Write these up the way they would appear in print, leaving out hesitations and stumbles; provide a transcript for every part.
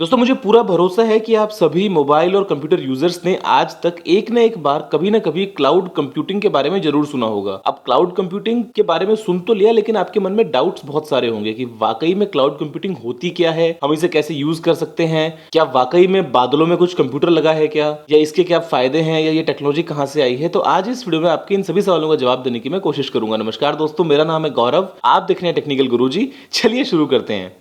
दोस्तों मुझे पूरा भरोसा है कि आप सभी मोबाइल और कंप्यूटर यूजर्स ने आज तक एक न एक बार कभी ना कभी क्लाउड कंप्यूटिंग के बारे में जरूर सुना होगा। अब क्लाउड कंप्यूटिंग के बारे में सुन तो लिया, लेकिन आपके मन में डाउट्स बहुत सारे होंगे कि वाकई में क्लाउड कंप्यूटिंग होती क्या है, हम इसे कैसे यूज कर सकते हैं, क्या वाकई में बादलों में कुछ कंप्यूटर लगा है क्या, या इसके क्या फायदे हैं, या ये टेक्नोलॉजी कहाँ से आई है। तो आज इस वीडियो में आपके इन सभी सवालों का जवाब देने की मैं कोशिश करूंगा। नमस्कार दोस्तों, मेरा नाम है गौरव, आप देख रहे हैं टेक्निकल गुरुजी। चलिए शुरू करते हैं।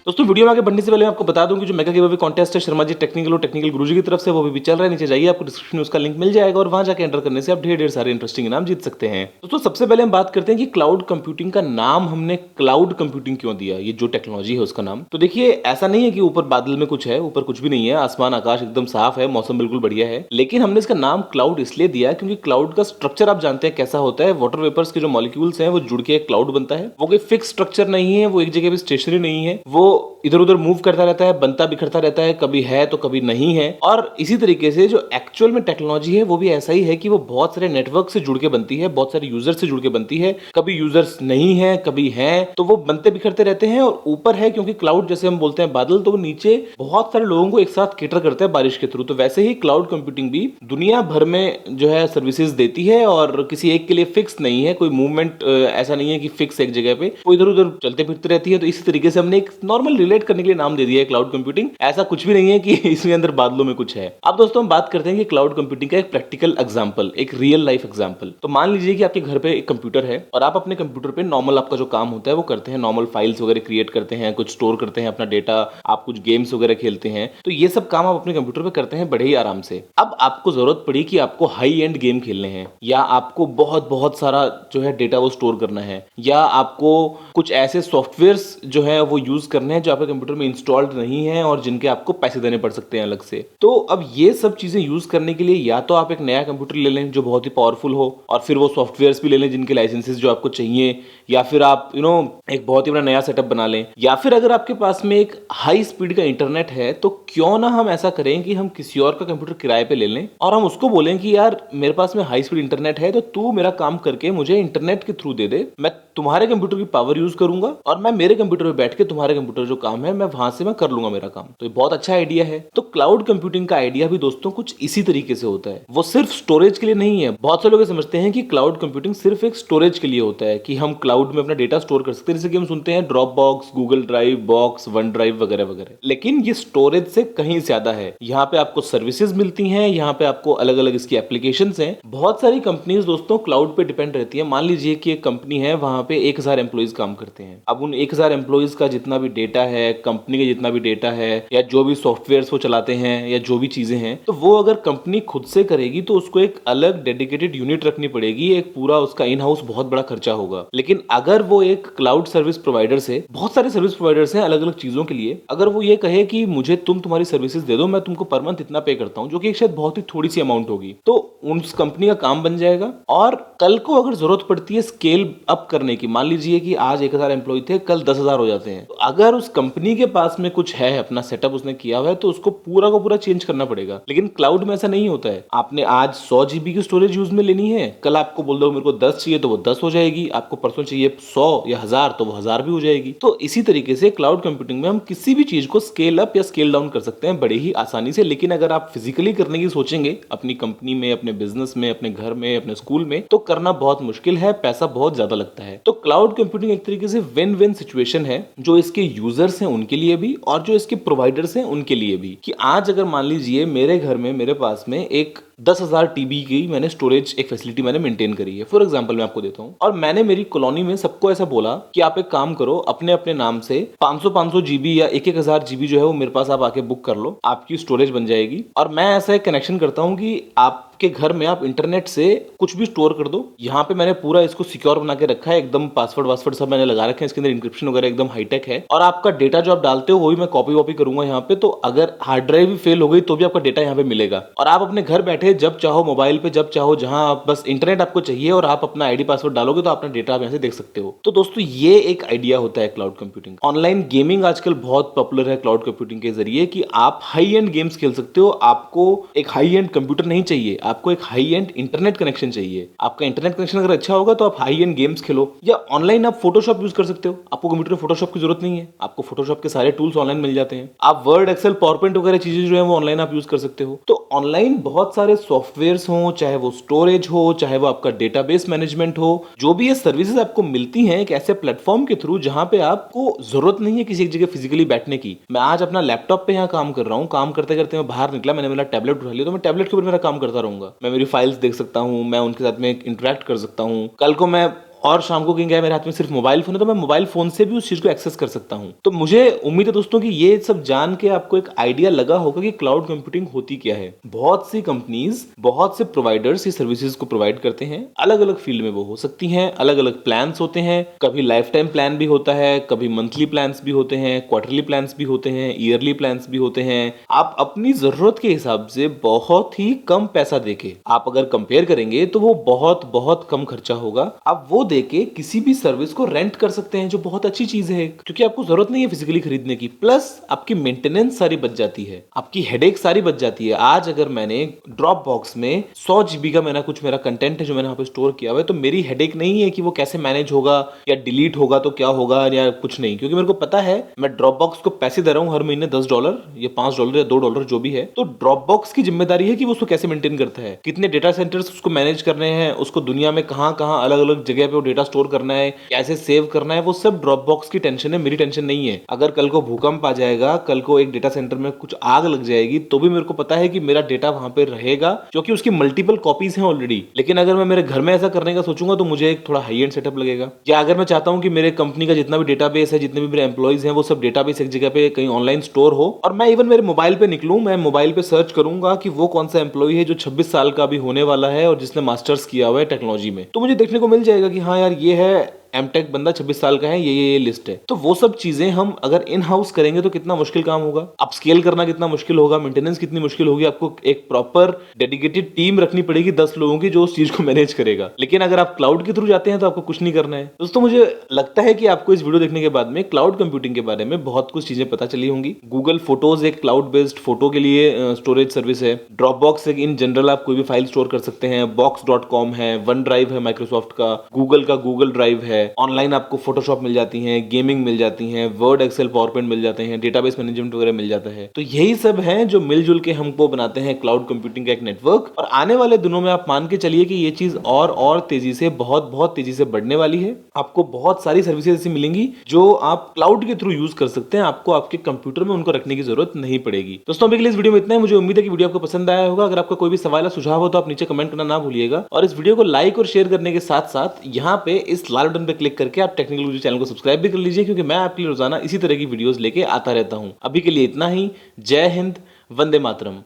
दोस्तों वीडियो में आगे बढ़ने से पहले मैं आपको बता दूं कि जो मेगा गिवअवे कॉन्टेस्ट है शर्मा जी टेक्निकल और टेक्निकल गुरुजी की तरफ से, वो भी चल रहा है। नीचे जाइए, आपको डिस्क्रिप्शन में उसका लिंक मिल जाएगा और वहां जाकर एंटर करने से आप ढेर ढेर सारे इंटरेस्टिंग इनाम जीत सकते हैं। दोस्तों सबसे पहले हम बात करते हैं कि क्लाउड कंप्यूटिंग का नाम हमने क्लाउड कंप्यूटिंग क्यों दिया, ये जो टेक्नोलॉजी है उसका नाम। तो देखिए, ऐसा नहीं है कि ऊपर बादल में कुछ है, ऊपर कुछ भी नहीं है, आसमान आकाश एकदम साफ है, मौसम बिल्कुल बढ़िया है। लेकिन हमने इसका नाम क्लाउड इसलिए दिया क्योंकि क्लाउड का स्ट्रक्चर आप जानते हैं कैसा होता है। वाटर वेपर्स के जो मॉलिक्यूल्स हैं वो जुड़ के एक क्लाउड बनता है। वो कोई फिक्स स्ट्रक्चर नहीं है, वो एक जगह पे स्टेशनरी नहीं है, वो इधर उधर मूव करता रहता है, बनता बिखरता रहता है, कभी है तो कभी नहीं है। और इसी तरीके से जो एक्चुअल में टेक्नोलॉजी है वो भी ऐसा ही है कि वो बहुत सारे नेटवर्क से जुड़ के बनती है, बहुत सारे यूजर से जुड़ के बनती है। कभी यूजर्स नहीं है, कभी हैं, तो वो बनते बिखरते रहते हैं। और ऊपर है क्योंकि क्लाउड जैसे हम बोलते हैं बादल, तो वो नीचे बहुत सारे लोगों को एक साथ केटर करते हैं बारिश के थ्रू। तो वैसे ही क्लाउड कंप्यूटिंग भी दुनिया भर में जो है सर्विसेज देती है और किसी एक के लिए फिक्स नहीं है, कोई मूवमेंट ऐसा नहीं है कि फिक्स एक जगह पे, वो इधर उधर चलते फिरते रहती है। तो इसी तरीके से हमने एक नॉर्मल रिलेट करने के लिए नाम दे दिया है क्लाउड कंप्यूटिंग। ऐसा कुछ भी नहीं है कि इसमें अंदर बादलों में कुछ है। अब दोस्तों हम बात करते हैं कि क्लाउड कंप्यूटिंग का एक प्रैक्टिकल एग्जांपल, एक रियल लाइफ एग्जांपल। तो मान लीजिए कि आपके घर पे एक कंप्यूटर है और आप अपने कंप्यूटर पे नॉर्मल आपका जो काम होता है वो करते हैं, नॉर्मल फाइल्स वगैरह क्रिएट करते हैं, कुछ स्टोर करते हैं अपना डेटा, आप कुछ गेम्स वगैरह खेलते हैं। तो ये सब काम आप अपने कंप्यूटर पे करते हैं बड़े ही आराम से। अब आपको जरूरत पड़ी कि आपको हाई एंड गेम खेलने हैं, या आपको बहुत बहुत सारा जो है डेटा वो स्टोर करना है, या आपको कुछ ऐसे सॉफ्टवेयर्स जो है वो यूज करने हैं जो आपके कंप्यूटर में इंस्टॉल्ड नहीं है और जिनके आपको पैसे देने पड़ सकते हैं अलग से। तो अब ये सब चीजें यूज करने के लिए या तो आप एक नया कंप्यूटर ले लें जो बहुत ही पावरफुल हो, और फिर वो सॉफ्टवेयर्स भी ले लें जिनके लाइसेंसेस जो आपको चाहिए, या फिर आप एक बहुत ही बड़ा नया सेटअप बना लें। या फिर अगर आपके पास में एक हाई स्पीड का इंटरनेट है तो क्यों ना हम ऐसा करें कि हम किसी और का कंप्यूटर किराए पे ले लें और हम उसको बोलें कि यार मेरे पास में हाई स्पीड इंटरनेट है, तो तू मेरा काम करके मुझे इंटरनेट के थ्रू दे दे, मैं तुम्हारे कंप्यूटर की पावर यूज करूंगा और मैं मेरे कंप्यूटर पे बैठ के तुम्हारे कंप्यूटर जो काम है मैं वहां से मैं कर लूंगा मेरा काम। तो ये बहुत अच्छा आइडिया है। तो क्लाउड कंप्यूटिंग का आइडिया भी दोस्तों कुछ इसी तरीके से होता है। वो सिर्फ स्टोरेज के लिए नहीं है। बहुत से लोग समझते हैं कि क्लाउड कंप्यूटिंग सिर्फ एक स्टोरेज के लिए होता है, कि हम क्लाउड में अपना डेटा स्टोर कर सकते हैं, जैसे कि हम सुनते हैं drop box, Google drive box, one drive वगैरह वगैरह। लेकिन ये स्टोरेज से कहीं ज्यादा है। यहाँ पे आपको सर्विसेज मिलती हैं, यहाँ पे आपको अलग अलग इसकी एप्लीकेशंस हैं। बहुत सारी कंपनीज दोस्तों क्लाउड पे डिपेंड रहती है। मान लीजिए कि एक कंपनी है, वहां पे 1000 एम्प्लॉइज काम करते हैं। अब उन 1000 एम्प्लॉइज का जितना भी डेटा है, कंपनी का जितना भी डेटा है, या जो भी सॉफ्टवेयर्स वो चलाते हैं, या जो भी चीजें हैं, तो वो अगर कंपनी खुद से करेगी तो उसको एक अलग डेडिकेटेड यूनिट रखनी पड़ेगी, एक पूरा उसका इन हाउस बहुत बड़ा खर्चा होगा। लेकिन अगर वो एक क्लाउड सर्विस प्रोवाइडर से, बहुत सारे सर्विस प्रोवाइडर्स हैं अलग अलग चीजों के लिए, अगर वो ये कहे कि मुझे तुम्हारी सर्विसेज दे दो, मैं तुमको पर मंथ इतना पे करता हूं, जो कि शायद बहुत ही थोड़ी सी अमाउंट होगी, तो उस कंपनी का काम बन जाएगा। और कल को अगर जरूरत पड़ती है स्केल अप करने की, मान लीजिए कि आज 1000 एम्प्लॉय थे, कल 10,000 हो जाते हैं, तो अगर उस कंपनी के पास में कुछ है, अपना सेटअप उसने किया हुआ है, तो उसको पूरा का पूरा चेंज करना पड़ेगा। लेकिन क्लाउड में ऐसा नहीं होता है। आपने आज 100 GB की स्टोरेज यूज में लेनी है, कल आपको बोल दो मेरे को 10 चाहिए तो वो 10 हो जाएगी, आपको परसों चाहिए 100 या 1000 तो वो 1000 भी हो जाएगी। तो इसी तरीके से क्लाउड कंप्यूटिंग में हम किसी भी चीज को स्केल अप या स्केल डाउन कर सकते हैं बड़े ही आसानी से। लेकिन अगर आप फिजिकली करने की सोचेंगे अपनी कंपनी में, अपने बिजनेस में, अपने घर में, अपने स्कूल में, तो करना बहुत मुश्किल है, पैसा बहुत ज्यादा लगता है। तो क्लाउड कंप्यूटिंग एक तरीके से विन विन सिचुएशन है, जो इसके यूजर्स हैं उनके लिए भी और जो इसके प्रोवाइडर्स हैं उनके लिए भी। कि आज अगर मान लीजिए मेरे घर में, मेरे पास में एक 10,000 TB की मैंने स्टोरेज एक फैसिलिटी मैंने मेंटेन करी है, फॉर एग्जांपल मैं आपको देता हूं, और मैंने मेरी कॉलोनी में सबको ऐसा बोला कि आप एक काम करो, अपने अपने नाम से 500 GB या 1,000 GB जो है वो मेरे पास आप आके बुक कर लो, आपकी स्टोरेज बन जाएगी। और मैं ऐसा एक कनेक्शन करता हूं कि आपके घर में आप इंटरनेट से कुछ भी स्टोर कर दो। यहाँ पे मैंने पूरा इसको सिक्योर बना के रखा है, एकदम पासवर्ड वासवर्ड सब मैंने लगा रखे हैं, इसके अंदर इंक्रिप्शन वगैरह एकदम हाईटेक है। और आपका डेटा जो आप डालते हो वो भी मैं कॉपी वॉपी करूंगा यहाँ पे, तो अगर हार्ड ड्राइव भी फेल हो गई तो भी आपका डेटा यहाँ पे मिलेगा। और आप अपने घर बैठे जब चाहो मोबाइल पे, जब चाहो, जहां आप बस इंटरनेट आपको चाहिए और आप अपना आईडी पासवर्ड डालोगे तो अपना डेटा आप यहाँ से देख सकते हो। तो दोस्तों ये एक आइडिया होता है क्लाउड कंप्यूटिंग। ऑनलाइन गेमिंग आजकल बहुत पॉपुलर है क्लाउड कंप्यूटिंग के जरिए, कि आप हाई एंड गेम्स खेल सकते हो। आपको एक हाई एंड कंप्यूटर नहीं चाहिए, आपको एक हाई एंड इंटरनेट कनेक्शन चाहिए। आपका इंटरनेट कनेक्शन अगर अच्छा होगा तो आप हाई एंड गेम्स खेलो, या ऑनलाइन आप फोटोशॉप यूज कर सकते हो। आपको कंप्यूटर में फोटोशॉप की जरूरत नहीं है, आपको फोटोशॉप के सारे टूल्स ऑनलाइन मिल जाते हैं। आप वर्ड, एक्सेल, पावरपॉइंट वगैरह चीजें जो है वो ऑनलाइन आप यूज कर सकते हो। तो ऑनलाइन बहुत सारे सॉफ्टवेयर्स हो, चाहे वो स्टोरेज हो, चाहे वो आपका डेटाबेस मैनेजमेंट हो, जो भी ये सर्विसेज आपको मिलती हैं एक ऐसे प्लेटफॉर्म के थ्रू जहां पे आपको जरूरत नहीं है किसी एक जगह फिजिकली बैठने की। मैं आज अपना लैपटॉप पे यहाँ काम कर रहा हूँ, काम करते करते मैं बाहर निकला, मैंने मेरा टैबलेट उठा लिया, तो मैं टैबलेट के ऊपर मेरा काम करता रहूंगा। मैं मेरी फाइल्स देख सकता हूँ, मैं उनके साथ में इंटरेक्ट कर सकता हूँ। कल को मैं और शाम को कहीं गया, मेरे हाथ में सिर्फ मोबाइल फोन है, तो मैं मोबाइल फोन से भी उस चीज को एक्सेस कर सकता हूं। तो मुझे उम्मीद है दोस्तों कि ये सब जान के आपको एक आइडिया लगा होगा कि क्लाउड कंप्यूटिंग होती क्या है। बहुत सी कंपनीज, बहुत से प्रोवाइडर्स ये सर्विसेज को प्रोवाइड करते हैं। अलग अलग फील्ड में वो हो सकती हैं, अलग अलग प्लान्स होते हैं। कभी लाइफ टाइम प्लान भी होता है, कभी मंथली प्लान्स भी होते हैं, क्वार्टरली प्लान्स भी होते हैं, ईयरली प्लान्स भी होते हैं। आप अपनी जरूरत के हिसाब से बहुत ही कम पैसा देके आप अगर कंपेयर करेंगे तो वो बहुत बहुत कम खर्चा होगा। आप वो देके किसी भी सर्विस को रेंट कर सकते हैं, जो बहुत अच्छी चीज है, क्योंकि आपको जरूरत नहीं है फिजिकली खरीदने की। प्लस आपकी मेंटेनेंस सारी बच जाती है, आपकी हेडेक सारी बच जाती है। आज अगर मैंने ड्रॉप बॉक्स में 100 GB का मेरा कंटेंट है जो मैंने वहां पे स्टोर किया हुआ है, तो मेरी हेडेक नहीं है कि वो कैसे मैनेज होगा या डिलीट होगा तो क्या होगा या कुछ नहीं, क्योंकि मेरे को पता है मैं ड्रॉप बॉक्स को पैसे दे रहा हूं हर महीने $10 या $5 या $2 जो भी है। तो ड्रॉप बॉक्स की जिम्मेदारी है कि वो उसको कैसे मेंटेन करता है, कितने डेटा सेंटर्स उसको मैनेज करने हैं, उसको दुनिया में कहां कहां अलग अलग जगह पे डेटा स्टोर करना है, कैसे सेव करना है, वो सब ड्रॉप बॉक्स की टेंशन है, मेरी टेंशन नहीं है। अगर कल को भूकंप आ जाएगा, कल को एक डेटा सेंटर में कुछ आग लग जाएगी, तो भी मेरे को पता है कि मेरा डेटा वहां पे रहेगा, क्योंकि उसकी मल्टीपल कॉपीज हैं ऑलरेडी। लेकिन अगर मैं मेरे घर में ऐसा करने का सोचूंगा तो मुझे एक थोड़ा हाई एंड सेटअप लगेगा। या अगर मैं चाहता हूं कि मेरे कंपनी का जितना भी डेटाबेस है, जितने भी मेरे एम्प्लॉइज हैं, वो सब डेटाबेस एक जगह पे कहीं ऑनलाइन स्टोर हो, और मैं इवन मेरे मोबाइल पे निकलूं, मैं मोबाइल पे सर्च करूंगा कि वो कौन सा एम्प्लॉय है जो 26 साल का भी होने वाला है और जिसने मास्टर्स किया हुआ है टेक्नोलॉजी में, तो मुझे देखने को मिल जाएगा कि हाँ यार ये है एमटेक बंदा 26 साल का है, ये लिस्ट है। तो वो सब चीजें हम अगर इन हाउस करेंगे तो कितना मुश्किल काम होगा, अब स्केल करना कितना मुश्किल होगा, मेंटेनेंस कितनी मुश्किल होगी। आपको एक प्रॉपर डेडिकेटेड टीम रखनी पड़ेगी 10 लोगों की जो उस चीज को मैनेज करेगा। लेकिन अगर आप क्लाउड के थ्रू जाते हैं तो आपको कुछ नहीं करना है। दोस्तों मुझे लगता है कि आपको इस वीडियो देखने के बाद में क्लाउड कंप्यूटिंग के बारे में बहुत कुछ चीजें पता चली होंगी। गूगल फोटोज एक क्लाउड बेस्ड फोटो के लिए स्टोरेज सर्विस है। ड्रॉपबॉक्स इन जनरल आप कोई भी फाइल स्टोर कर सकते हैं। box.com है, वन ड्राइव है माइक्रोसॉफ्ट का गूगल ड्राइव है। ऑनलाइन आपको फोटोशॉप मिल जाती हैं, गेमिंग मिल जाती हैं, वर्ड, एक्सेल, पावरपॉइंट मिल जाते हैं, डेटाबेस मैनेजमेंट वगैरह मिल जाता है। तो यही सब है जो मिलजुल के हमको बनाते हैं क्लाउड कंप्यूटिंग का एक नेटवर्क। और आने वाले दिनों में आप मान के चलिए कि ये चीज और तेजी से, बहुत तेजी से बढ़ने वाली है। आपको बहुत सारी सर्विसेज ऐसी मिलेंगी जो आप क्लाउड के थ्रू यूज कर सकते हैं। आपको आपके कंप्यूटर में उनको रखने की जरूरत नहीं पड़ेगी। दोस्तों अभी के लिए इस वीडियो में इतना है। मुझे उम्मीद है कि वीडियो आपको पसंद आया होगा। अगर आपका कोई भी सवाल या सुझाव हो तो आप नीचे कमेंट करना ना भूलिएगा। और इस वीडियो को लाइक और शेयर करने के साथ साथ यहाँ पे इस लाल बटन पे क्लिक करके आप टेक्निकल गुरुजी चैनल को सब्सक्राइब भी कर लीजिए, क्योंकि मैं आपके लिए रोजाना इसी तरह की वीडियोस लेके आता रहता हूं। अभी के लिए इतना ही। जय हिंद, वंदे मातरम।